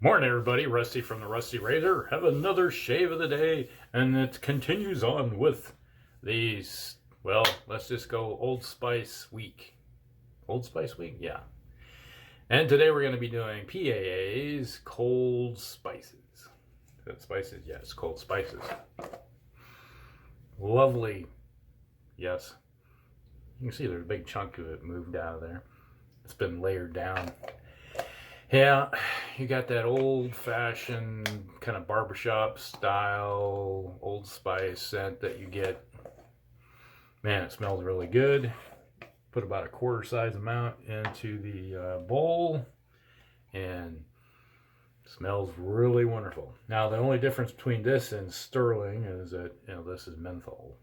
Morning, everybody. Rusty from the Rusty Razor. Have another shave of the day, and it continues on with these. Well, let's just go Old Spice Week. Old Spice Week, yeah. And today we're going to be doing PAA's cold spices. Spices, yes, cold spices. Lovely, yes. You can see there's a big chunk of it moved out of there. It's been layered down. Yeah, you got that old-fashioned kind of barbershop style Old Spice scent that you get. Man, it smells really good. Put about a quarter size amount into the bowl, and it smells really wonderful. Now, the only difference between this and Sterling is that this is menthol,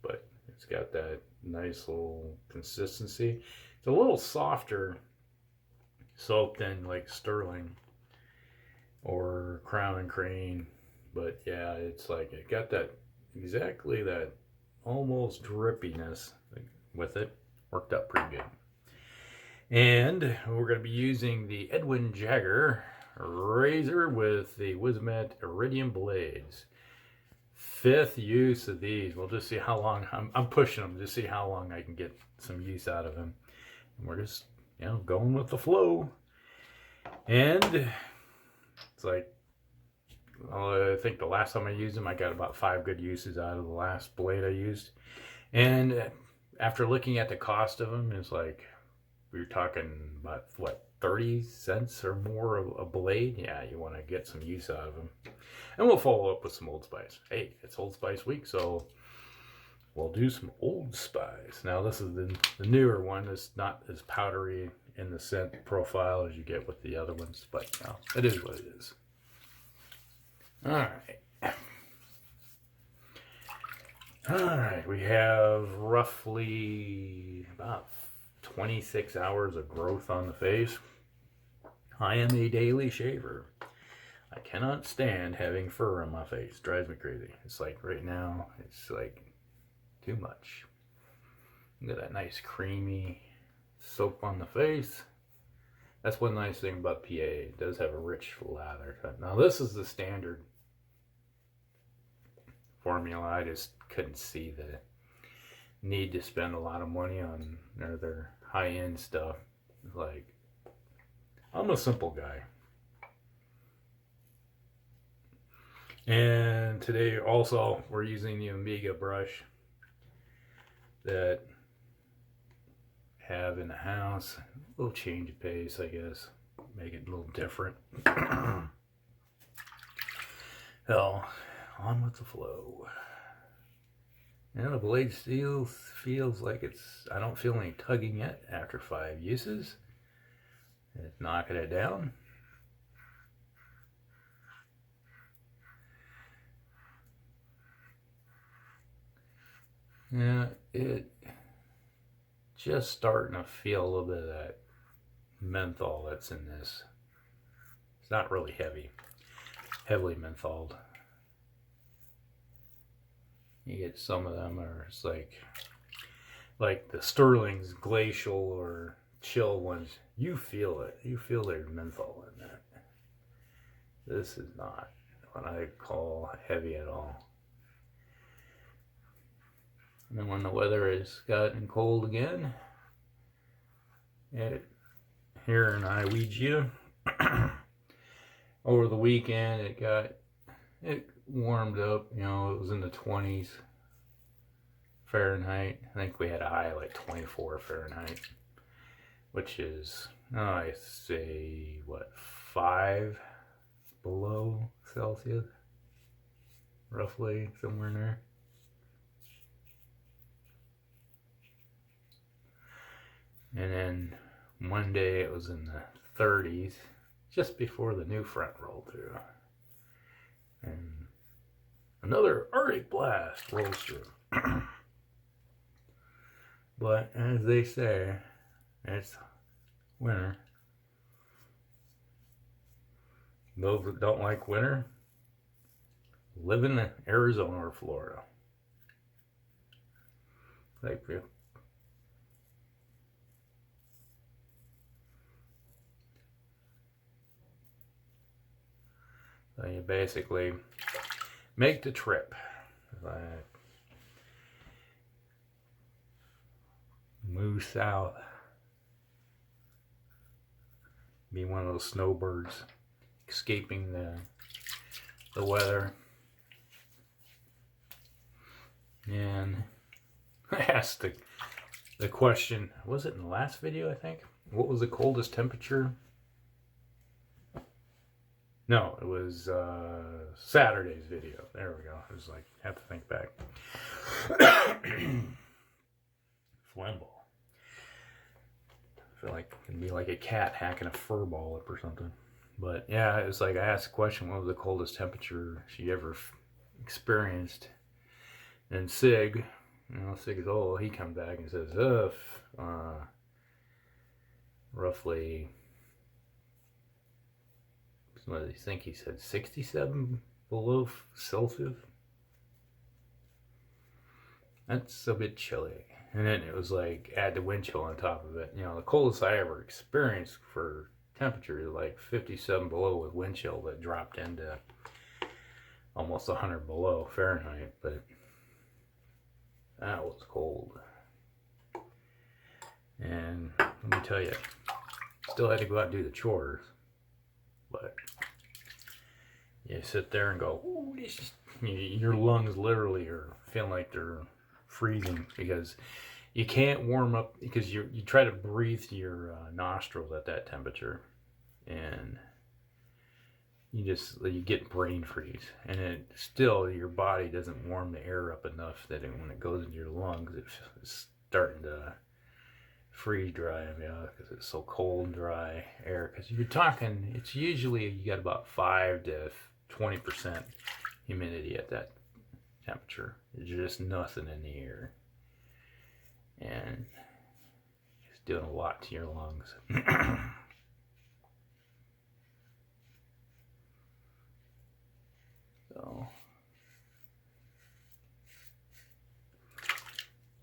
but it's got that nice little consistency. It's a little softer soap than like Sterling or Crown and Crane, but yeah, it's like it got that exactly that almost drippiness with it. Worked out pretty good. And we're going to be using the Edwin Jagger razor with the Wismet Iridium blades. 5th use of these. We'll just see how long I'm pushing them to see how long I can get some use out of them. And we're just going with the flow. And it's like, I think the last time I used them, I got about 5 good uses out of the last blade I used. And after looking at the cost of them, it's like, we were talking about, what, 30 cents or more a blade? Yeah, you want to get some use out of them. And we'll follow up with some Old Spice. Hey, it's Old Spice week, so we'll do some Old Spice. Now, this is the newer one. It's not as powdery in the scent profile as you get with the other ones, but it is what it is. All right, we have roughly about 26 hours of growth on the face. I am a daily shaver. I cannot stand having fur on my face. It drives me crazy. It's like right now, it's like too much. Look at that nice creamy soap on the face. That's one nice thing about PA. It does have a rich lather. Now this is the standard formula. I just couldn't see the need to spend a lot of money on their high-end stuff. Like, I'm a simple guy. And today also we're using the Omega brush that have in the house. A little change of pace, I guess. Make it a little different. So, on with the flow. And the blade still feels like I don't feel any tugging yet after 5 uses. It's knocking it down. Yeah, it just starting to feel a little bit of that menthol that's in this. It's not really heavily mentholed. You get some of them are it's like the Sterling's glacial or chill ones. You feel it. You feel there's menthol in that. This is not what I call heavy at all. And then when the weather has gotten cold again, here in Iowa, over the weekend it warmed up. It was in the 20s Fahrenheit. I think we had a high of like 24 Fahrenheit, which is I say what 5 below Celsius, roughly somewhere in there. And then Monday it was in the 30s, just before the new front rolled through. And another Arctic blast rolls through. But as they say, it's winter. Those that don't like winter, live in Arizona or Florida. Like So you basically make the trip. Like, move south. Be one of those snowbirds escaping the weather. And I asked the question, was it in the last video, I think? What was the coldest temperature? No, it was Saturday's video. There we go. I was like, have to think back. Flamble. I feel like it can be like a cat hacking a fur ball up or something. But yeah, it was like I asked the question, what was the coldest temperature she ever experienced? And Sig, Sig is old, he comes back and says, roughly, what did he think? He said 67 below Celsius. That's a bit chilly. And then it was like, add the wind chill on top of it. The coldest I ever experienced for temperature is like 57 below with wind chill that dropped into almost 100 below Fahrenheit. But that was cold. And let me tell you, still had to go out and do the chores. But you sit there and go, ooh, your lungs literally are feeling like they're freezing because you can't warm up, because you try to breathe to your nostrils at that temperature, and you get brain freeze, and it still, your body doesn't warm the air up enough that when it goes into your lungs, it's starting to freeze dry, because it's so cold and dry air. Because you're talking, it's usually you got about 5 to 20% humidity at that temperature. There's just nothing in the air, and it's doing a lot to your lungs. So,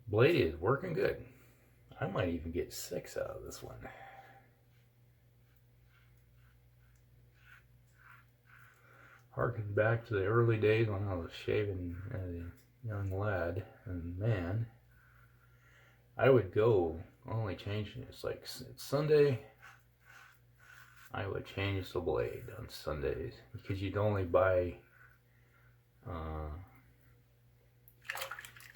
blade is working good. I might even get 6 out of this one. Harkens back to the early days when I was shaving as a young lad, and man, I would go only changing. It's like it's Sunday. I would change the blade on Sundays because you'd only buy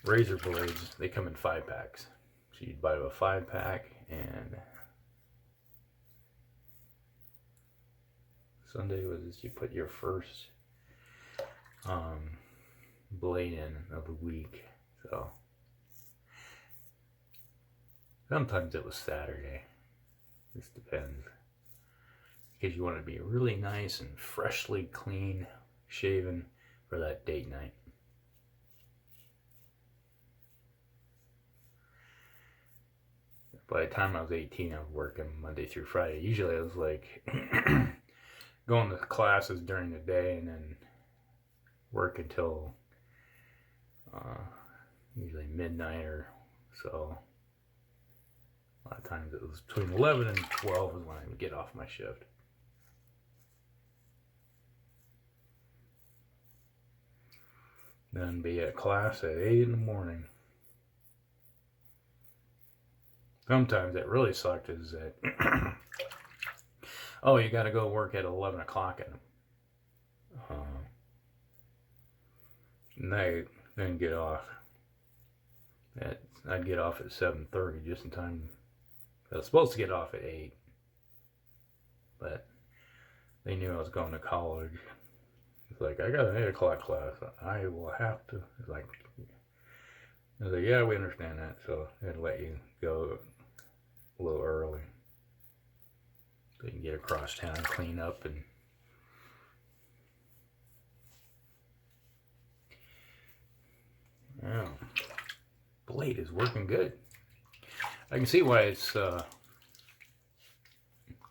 razor blades. They come in 5-packs, so you'd buy a 5-pack, and Sunday was you put your first blade in of the week. So sometimes it was Saturday. This depends, because you want to be really nice and freshly clean shaven for that date night. By the time I was 18, I was working Monday through Friday. Usually I was like going to classes during the day and then work until usually midnight or so. A lot of times it was between 11 and 12 is when I would get off my shift. Then be at class at 8 in the morning. Sometimes it really sucked is that, oh, you got to go work at 11 o'clock at night, then get off. I'd get off at 7:30 just in time. I was supposed to get off at 8, but they knew I was going to college. It's like, I got an 8 o'clock class. I will have to. It's like, I was like, yeah, we understand that. So they'd let you go a little early so you can get across town, clean up, and yeah, blade is working good. I can see why it's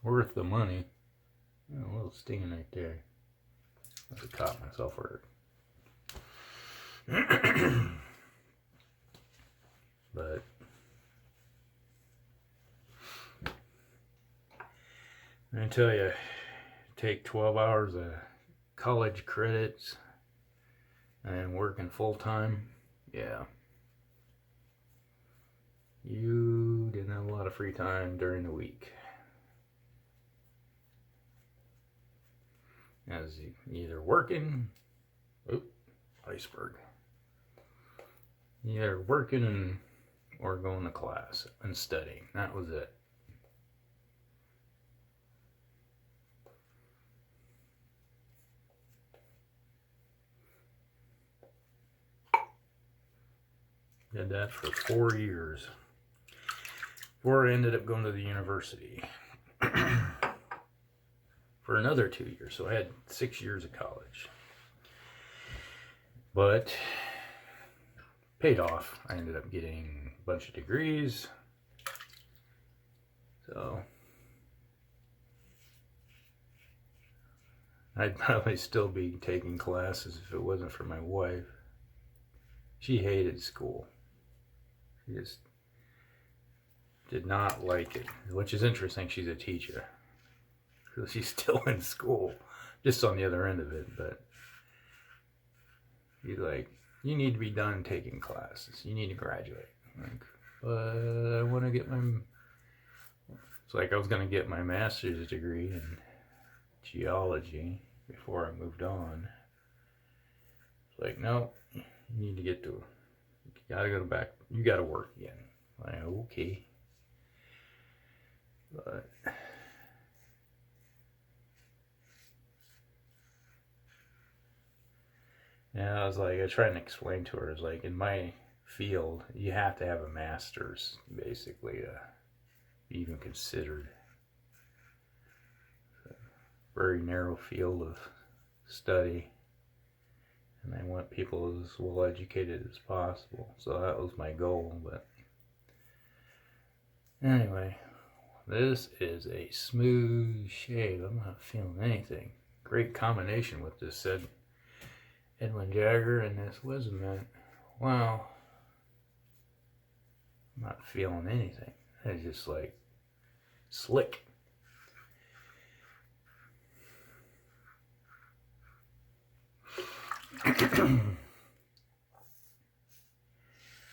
worth the money. Oh, a little stinging right there. I must have caught myself where but I tell you, take 12 hours of college credits and working full-time, yeah, you didn't have a lot of free time during the week. As either working, iceberg, either working or going to class and studying. That was it. Did that for 4 years before I ended up going to the university for another 2 years. So I had 6 years of college, but paid off. I ended up getting a bunch of degrees. So I'd probably still be taking classes if it wasn't for my wife. She hated school. She just did not like it, which is interesting. She's a teacher, so she's still in school, just on the other end of it. But he's like, you need to be done taking classes. You need to graduate. I'm like, but I want to get my... It's like I was going to get my master's degree in geology before I moved on. It's like, no, you need to get to... You got to go back. You got to work again. I'm like, okay. But... yeah, I was like, I tried to explain to her, it's like, in my field, you have to have a master's, basically, to be even considered. It's a very narrow field of study, and I want people as well educated as possible, so that was my goal. But anyway, this is a smooth shave. I'm not feeling anything. Great combination with this said Edwin Jagger and this wisdom mint. Wow. I'm not feeling anything. It's just like slick.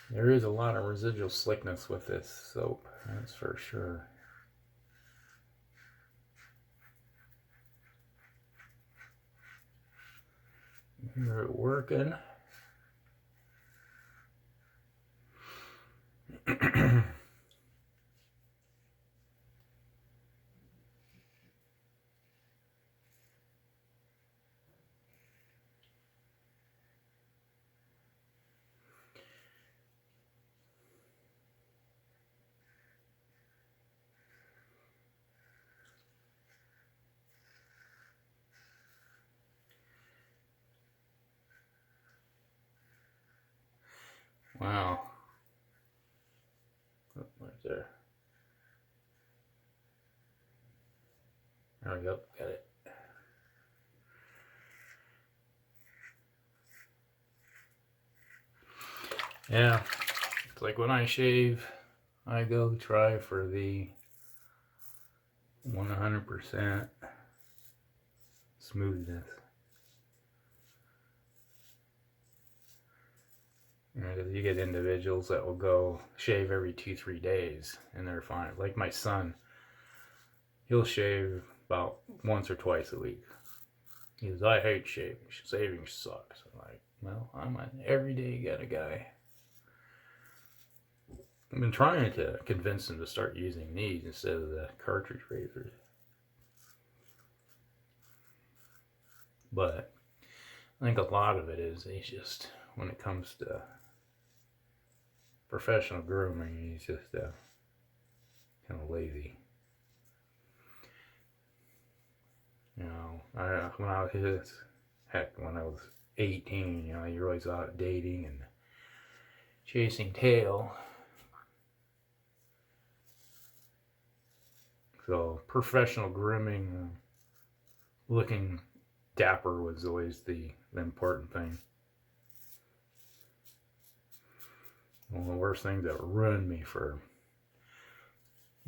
There is a lot of residual slickness with this soap, that's for sure. Hear it working. Wow. Oh, right there. There we go. Got it. Yeah. It's like when I shave, I go try for the 100% smoothness. Because you get individuals that will go shave every 2-3 days and they're fine. Like my son, he'll shave about once or twice a week. He goes, I hate shaving. Shaving sucks. I'm like, well, I'm an everyday kind of guy. I've been trying to convince him to start using these instead of the cartridge razors. But I think a lot of it is he's just, when it comes to professional grooming, he's just kind of lazy. You know, when I was 18, you know, you're always out dating and chasing tail. So professional grooming, looking dapper was always the important thing. One of the worst things that ruined me for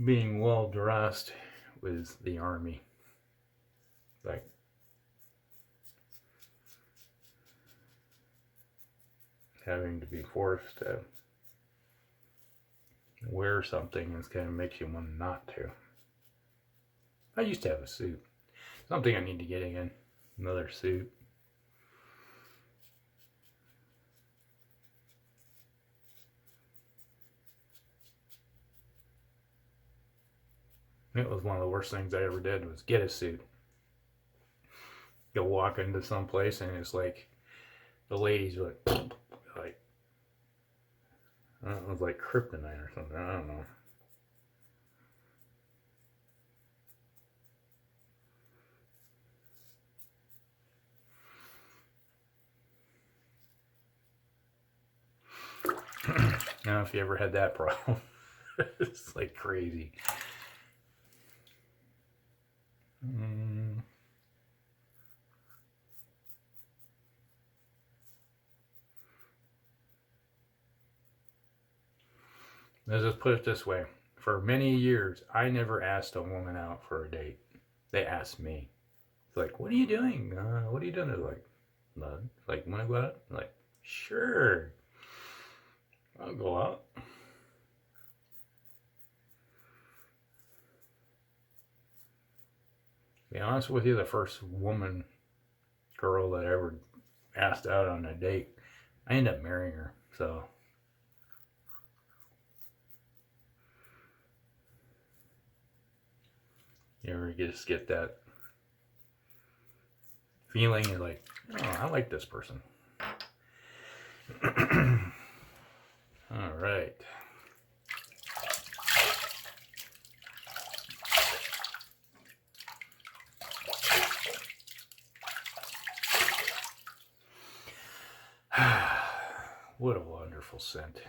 being well dressed was the Army. Like, having to be forced to wear something and kind of makes you want not to. I used to have a suit. Something I need to get again. Another suit. It was one of the worst things I ever did was get a suit. Go walk into some place and it's like the ladies were like I don't know, it was like kryptonite or something. I don't know. I don't know if you ever had that problem. It's like crazy. Let's just put it this way. For many years, I never asked a woman out for a date. They asked me. It's like, what are you doing? What are you doing? They're like, none. It's like, want to go out? I'm like, sure. I'll go out. To be honest with you, the first girl that I ever asked out on a date, I ended up marrying her. So you ever just get that feeling you're like, oh, I like this person. All right. What a wonderful scent.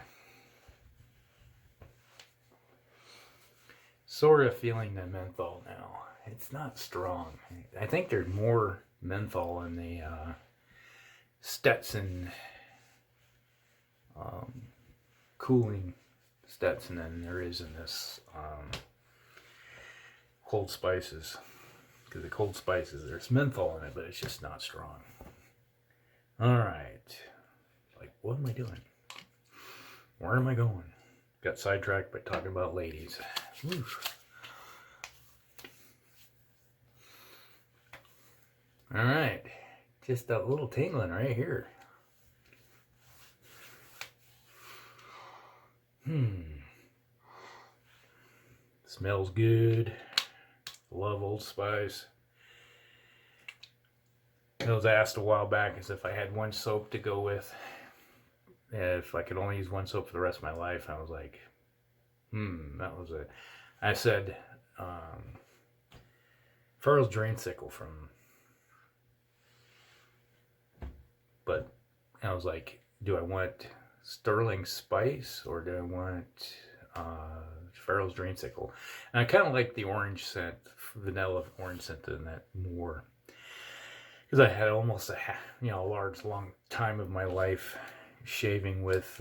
Sort of feeling the menthol now. It's not strong. I think there's more menthol in the Stetson cooling Stetson than there is in this Cold Spices. Because the Cold Spices, there's menthol in it, but it's just not strong. Alright. Like, what am I doing? Where am I going? Got sidetracked by talking about ladies. Whew. Alright. Just a little tingling right here. Smells good. Love Old Spice. I was asked a while back as if I had one soap to go with. If I could only use one soap for the rest of my life. I was like, that was it. I said, Farrell's Dreamsicle but I was like, do I want Sterling Spice or do I want Farrell's Dreamsicle? And I kind of like the orange scent, vanilla orange scent in that more. Because I had almost a large, long time of my life shaving with,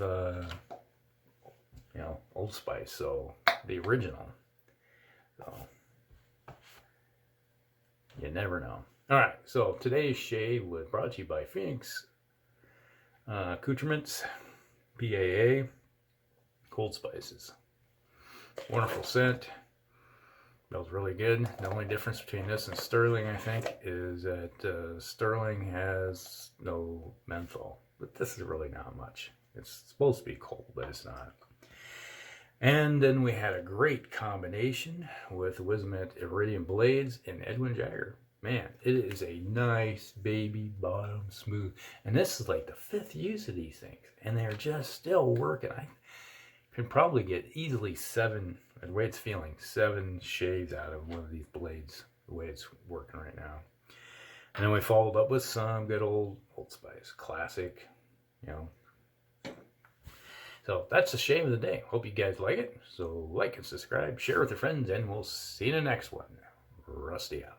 Old Spice, so the original. So you never know. All right, so today's shave was brought to you by Phoenix Accoutrements, PAA, Cold Spices. Wonderful scent. Smells really good. The only difference between this and Sterling, I think, is that Sterling has no menthol. But this is really not much. It's supposed to be cold, but it's not. And then we had a great combination with Wismet Iridium Blades and Edwin Jagger. Man, it is a nice baby bottom smooth. And this is like the 5th use of these things. And they're just still working. I can probably get easily 7, the way it's feeling, 7 shaves out of one of these blades, the way it's working right now. And then we followed up with some good old Spice, classic, So that's the shave of the day. Hope you guys like it. So like and subscribe, share with your friends, and we'll see you in the next one. Rusty out.